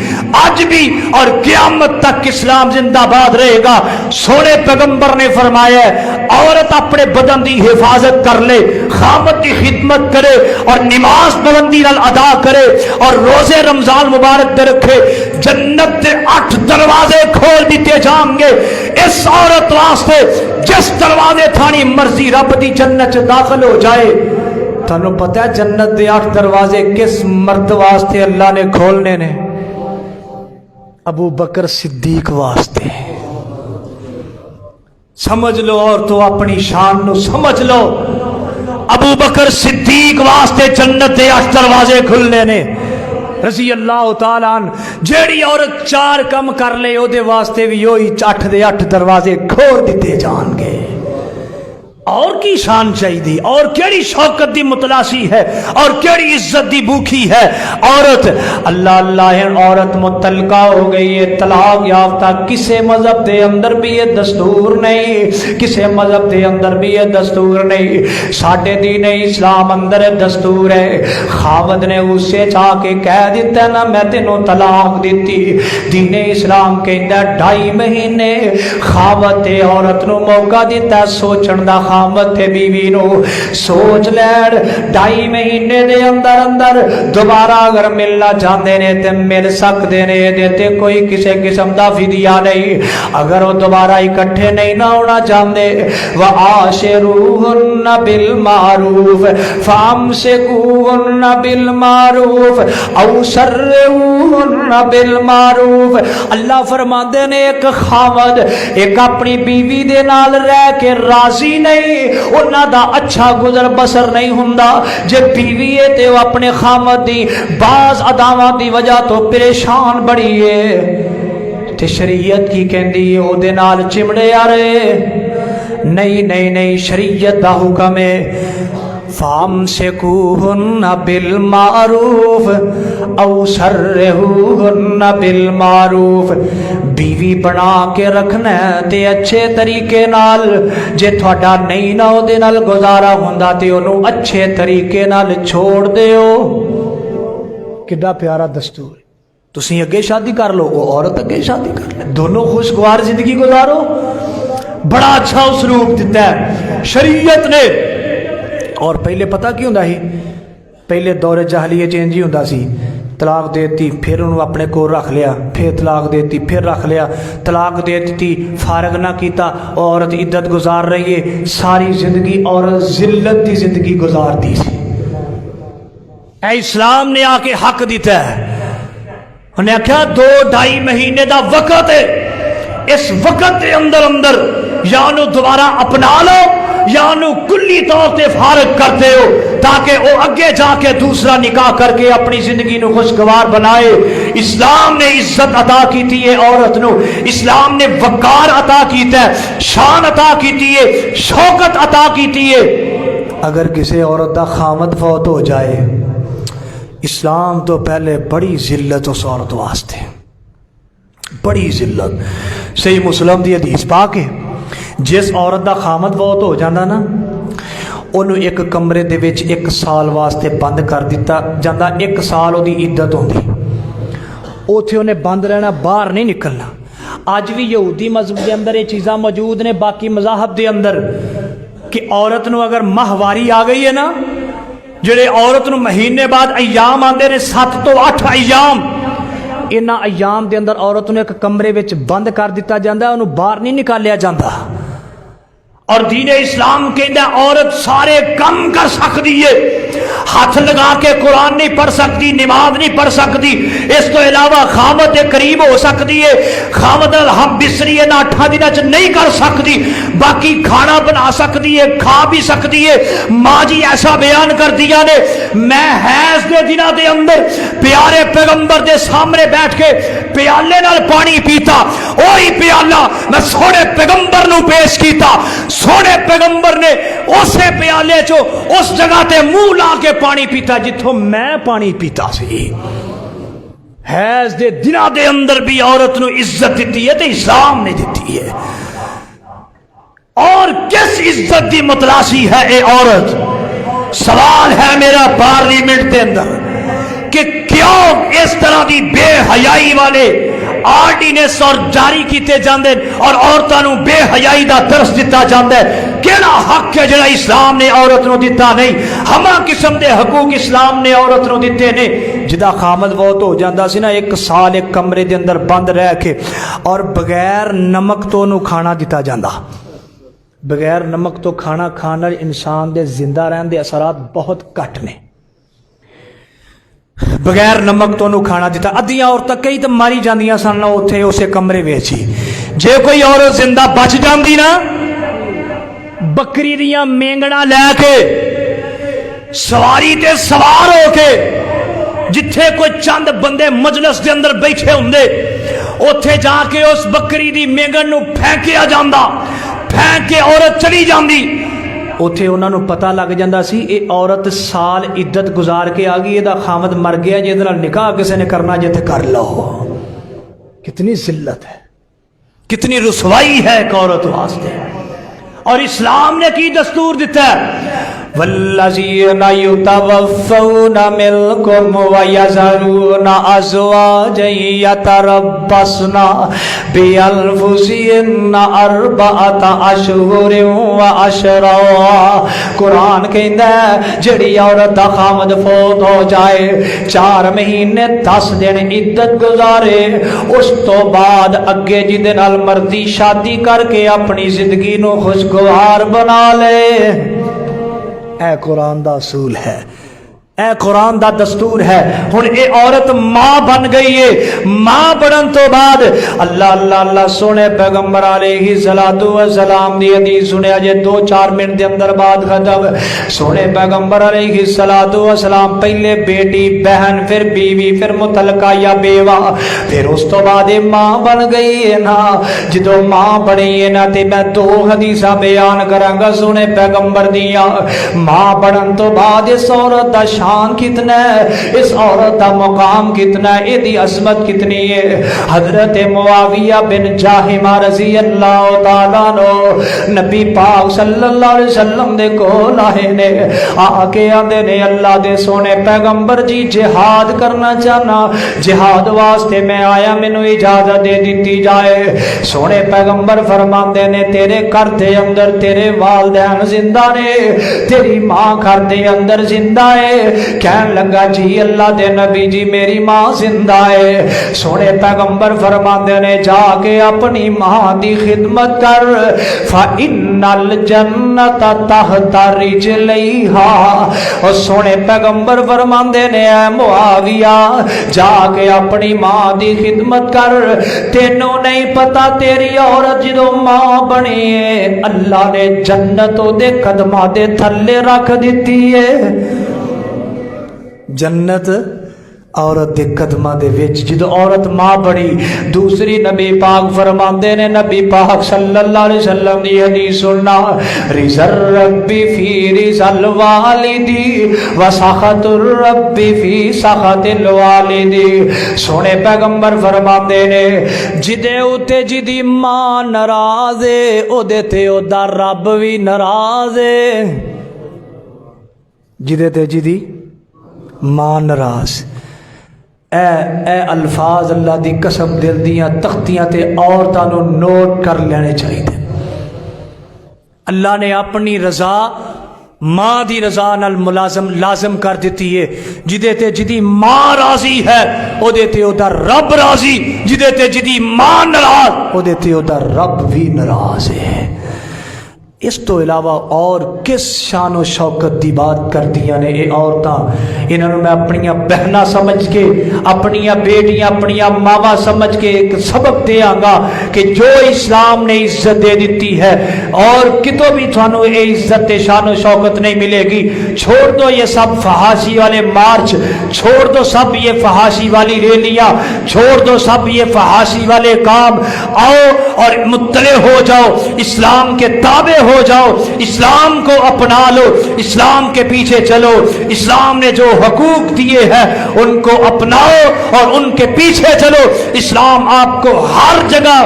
آج بھی اور قیامت تک اسلام زندہ باد رہے گا۔ سونے پیغمبر نے فرمایا ہے عورت اپنے بدن دی حفاظت کر لے، خامت کی خدمت کرے اور نماز بلندی نال ادا کرے اور روزے رمضان مبارک دے رکھے، جنت دے 8 دروازے کھول دیتے جائیں گے اس عورت واسطے جس دروازے تھانی مرضی رب دی جنت داخل ہو جائے۔ تانوں پتہ ہے جنت دے 8 دروازے کس مرد واسطے اللہ نے کھولنے نے؟ ابو بکر صدیق واسطے۔ سمجھ لو اور تو اپنی شان نو سمجھ لو، ابو بکر صدیق واسطے جنت دے 8 دروازے کھلنے نے رضی اللہ تعالیٰ عنہ۔ جیڑی عورت 4 کم کر لے او دے واسطے بھی ہوئی 8 دے 8 دروازے کھول دیتے جان گے۔ اور کی شان چاہیے اور کیڑی شوکت دی متلاشی ہے اور کیڑی عزت دی بھوکی ہے عورت۔ اللہ اللہ ہے عورت متعلقہ ہو گئی ہے، طلاق یافتہ، کسے مذہب دے اندر بھی یہ دستور نہیں، کسے مذہب دے اندر بھی یہ دستور نہیں، ساڈے دین اسلام اندر دستور ہے۔ خاوند نے اسے چاہ کے کہہ دیتا نا میں تینوں طلاق دیتی، دین اسلام کہندا 2.5 مہینے خاوند تے عورت نو موقع دیتا سوچن دا، خامت بیوی نو سوچ لین 2.5 مہینے دے اندر اندر دوبارہ اگر ملنا چاہتے نے تے مل سکتے نے، دیتے کوئی کسی قسم دا فدیہ نہیں۔ اگر وہ دوبارہ اکٹھے نہیں نہ ہونا چاہتے وَعَاشِرُوهُنَّ بِالْمَعْرُوفِ فَامْسِكُوهُنَّ بِالْمَعْرُوفِ أَوْ سَرِّحُوهُنَّ بِالْمَعْرُوفِ۔ اللہ فرماندے نے ایک خاوند ایک اپنی بیوی دے نال رہ کے راضی نہیں، انہاں دا اچھا گزر بسر نہیں ہوندا، جے بیوی ہے تے وہ اپنے خامد دی بعض اداواں دی وجہ تو پریشان بڑی ہے تے شریعت کی کہندی ہے او دے نال چمڑے آ رہے نہیں نہیں نہیں، شریعت دا حکم ہے فَامْسِكُوهُنَّ بِالْمَعْرُوفِ أَوْ سَرِّحُوهُنَّ بِالْمَعْرُوفِ۔ بیوی بنا کے رکھنا ہے تے اچھے طریقے نال، جے تھوڑا نہیں نہ دے نال گزارا ہوندا تے انہوں اچھے طریقے نال چھوڑ دیو۔ کڈا پیارا دستور، تسی اگے شادی کر لو وہ عورت اگے شادی کر لے، دونوں خوشگوار زندگی گزارو۔ بڑا اچھا اسلوب دیتا ہے شریعت نے۔ اور پہلے پتہ کی ہوندا ہی، پہلے دور جاہلیت چینج ہی ہوندا سی، طلاق دیتی پھر انہوں اپنے کو رکھ لیا، پھر طلاق دیتی پھر رکھ لیا، طلاق دیتی فارغ نہ کیتا، عورت عدت گزار رہی ہے ساری زندگی، عورت ذلت دی زندگی گزارتی سی۔ اے اسلام نے آ کے حق دیتا ہے، انہیں کہا 2-2.5 مہینے دا وقت ہے، اس وقت کے اندر اندر یا انہوں دوبارہ اپنا لو یا انہوں کلی طور سے فارغ کرتے ہو تاکہ وہ اگے جا کے دوسرا نکاح کر کے اپنی زندگی نو خوشگوار بنائے۔ اسلام نے عزت عطا کی تھی ہے عورت نو، اسلام نے وقار عطا کیتا ہے، شان عطا کی تھی ہے، شوکت عطا کی تھی ہے۔ اگر کسی عورت دا خامد فوت ہو جائے، اسلام تو پہلے بڑی ذلت اس عورت واسطے، بڑی ذلت۔ صحیح مسلم دی حدیث پاک ہے، جس عورت دا خامد فوت ہو جانا نا انہوں ایک کمرے دے وچ 1 سال واسطے بند کر دیتا جاندہ، 1 سال وہ دی عدت ہوندی، اوتھے انہیں بند رہنا، باہر نہیں نکلنا۔ آج بھی یہودی مذہب دے اندر یہ چیزاں موجود نے، باقی مذاہب دے اندر، کہ عورت نو اگر ماہواری آ گئی ہے نا، جڑے عورت نو مہینے بعد ایام آندے نے 7 تو 8 ایام، انہاں ایام دے اندر عورت نوں ایک کمرے وچ بند کر دتا جاندا ہے، انہوں باہر نہیں نکالیا جاندا. اور دین اسلام کہندا عورت سارے کم کر سکتی ہے، ہاتھ لگا کے قرآن نہیں پڑھ سکتی، نماز نہیں پڑھ سکتی، اس تو علاوہ خامد کے قریب ہو سکتی ہے، خامد ہم بستری نہ 8 دنوں چ نہیں کر سکتی، باقی کھانا بنا سکتی ہے، کھا بھی سکتی ہے. ماں جی ایسا بیان کر دیا نے، میں حیض کے دنوں دے اندر پیارے پیغمبر دے سامنے بیٹھ کے پیالے نال پانی پیتا، وہی پیالہ میں سونے پیغمبر نو پیش کیتا، سونے پیغمبر نے اسے پیالے چو اس جگہ تے منہ لا کے پانی پیتا جتھوں میں پانی پیتا سی. حیض دے دنوں دے اندر بھی عورت نو عزت دیتی ہے تے اسلام نے دیتی ہے. اور کس عزت دی متلاشی ہے اے عورت؟ سوال ہے میرا پارلیمنٹ دے اندر کہ کیوں اس طرح دی بے حیائی والے آرڈیننس اور جاری کیتے جاندے اور عورتاں نو بے حیائی دا درس دتا جاندا ہے؟ کیڑا حق ہے جڑا اسلام نے عورت نو دتا نہیں؟ ہما قسم دے حقوق اسلام نے عورت نو دتے نے. جدا خامد بہت ہو جاندہ سی نا 1 سال ایک کمرے دے اندر بند رہ کے اور بغیر نمک تو نو کھانا دتا جاندہ. بغیر نمک تو کھانا کھانا انسان دے زندہ رہن دے اثرات بہت کٹ نے. بغیر نمک تو نو کھانا دیتا. ادیاں عورتاں کئی تو ماری جاندیاں سن اوتھے اسے کمرے وچ ہی. جے کوئی عورت زندہ بچ جاندی نا، بکری دیاں مینگنا لے کے سواری تے سوار ہو کے جتھے کوئی چند بندے مجلس دے اندر بیٹھے ہوندے اوتھے جا کے اس بکری دی مینگن نو پھینکیا جاندا، پھینک کے عورت چلی جاندی. اوتھے انہاں نو پتہ لگ جاندا سی اے عورت سال عدت گزار کے آ گئی، دا خامد مر گیا، جے نال نکاح کسے نے کرنا جے تے کر لو. کتنی ذلت ہے، کتنی رسوائی ہے ایک عورت واسطے. اور اسلام نے کی دستور دیتا ہے؟ والذین یتوفون منکم ویذرون ازواجا یتربصن بانفسہن 4 اشہر وعشرا. قرآن کہندا ہے جڑی عورت دا خامد فوت ہو جائے 4 مہینے 10 دن عدت گزارے، اس تو بعد اگے جدے نال مرضی شادی کر کے اپنی زندگی نو خوشگوار بنا لے. اے قرآن دا اصول ہے، اے قرآن دا دستور ہے. ہن اے عورت ماں بن گئی ہے. ماں بنن تو بعد اللہ اللہ اللہ سونے پیغمبر علیہ الصلوۃ والسلام دی حدیث سنیا جے 2-4 منٹ دے اندر بعد ختم. سونے پیغمبر علیہ الصلوۃ والسلام پہلے بیٹی، بہن، پھر بیوی، پھر متعلقہ یا بیوہ، پھر اس تو بعد ماں بن گئی ہے نا. جدوں ماں بنی ہے نا تے میں 2 حدیثاں بیان کراں گا سونے پیغمبر دیاں. ماں بنن تو بعد اس عورت دا کتنا ہے، اس عورت دا مقام کتنا ہے، ایدی عظمت کتنی ہے. حضرت معاویہ بن جاہمہ رضی اللہ تعالیٰ عنہ نبی پاک صلی اللہ علیہ وسلم دے کول آئے نے، آ کے آندے نے اللہ دے سونے پیغمبر جی جہاد کرنا چاہنا، جہاد واسطے میں آیا، مینوں اجازت دے دیتی جائے. سونے پیغمبر فرماندے نے تیرے گھر دے اندر تیرے والدین زندہ نے، تیری ماں گھر دے اندر زندہ ہے. کہن لگا جی اللہ دے نبی جی میری ماں زندہ ہے. سونے پیغمبر فرماندے نے جا کے اپنی ماں دی خدمت کر، فَإِنَّ الْجَنَّةَ تَحْتَ رِجْلَيْهَا. اور سونے پیغمبر فرماندے نے اے معاویہ جا کے اپنی ماں دی خدمت کر، تینوں نہیں پتا تیری عورت جدوں ماں بنی ہے اللہ نے جنت دے قدماں دے تھلے رکھ دیتی ہے. جنت عورت دے قدماں دے وچ جدو عورت ماں بڑی. دوسری نبی پاک فرماندے نے، نبی پاک صلی اللہ علیہ وسلم دی حدیث سننا، رضا الرب فی رضا الوالد وسخط الرب فی سخط الوالد. سونے پیغمبر فرماندے نے جدے اوتے جدی ماں ناراض ہے او دے تے او دا رب بھی ناراض ہے. جدے تے جدی ماں ناراض. اے الفاظ اللہ دی قسم دل دیاں تختیاں تے عورتاں نو نوٹ کر لینے چاہیے. اللہ نے اپنی رضا ماں دی رضا نال لازم کر دیتی ہے. جدے تے جدی ماں راضی ہے او دے تے او دا رب راضی، جدے تے جدی ماں ناراض او دے تے او دا رب بھی ناراض ہے. اس تو علاوہ اور کس شان و شوکت دی بات کر دیا نے یہ عورتاں. انہوں نے میں اپنیاں بہناں سمجھ کے، اپنیاں بیٹیاں، اپنیاں ماواں سمجھ کے ایک سبق دیا گا کہ جو اسلام نے عزت دے دیتی ہے اور کتوں بھی تھانوں یہ عزت شان و شوکت نہیں ملے گی. چھوڑ دو یہ سب فحاشی والے مارچ، چھوڑ دو سب یہ فحاشی والی ریلیاں، چھوڑ دو سب یہ فحاشی والے کام. آؤ اور مطلع ہو جاؤ، اسلام کے تابع ہو جاؤ، اسلام کو اپنا لو، اسلام کے پیچھے چلو. اسلام نے جو حقوق دیے ہیں ان کو اپناؤ اور ان کے پیچھے چلو. اسلام آپ کو ہر جگہ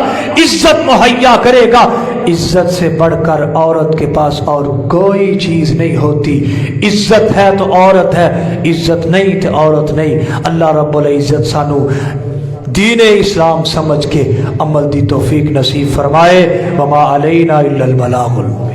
عزت مہیا کرے گا. عزت سے بڑھ کر عورت کے پاس اور کوئی چیز نہیں ہوتی. عزت ہے تو عورت ہے، عزت نہیں تو عورت نہیں. اللہ رب العزت سانو دین اسلام سمجھ کے عمل دی توفیق نصیب فرمائے. وما علینا الا البلاغ المبین.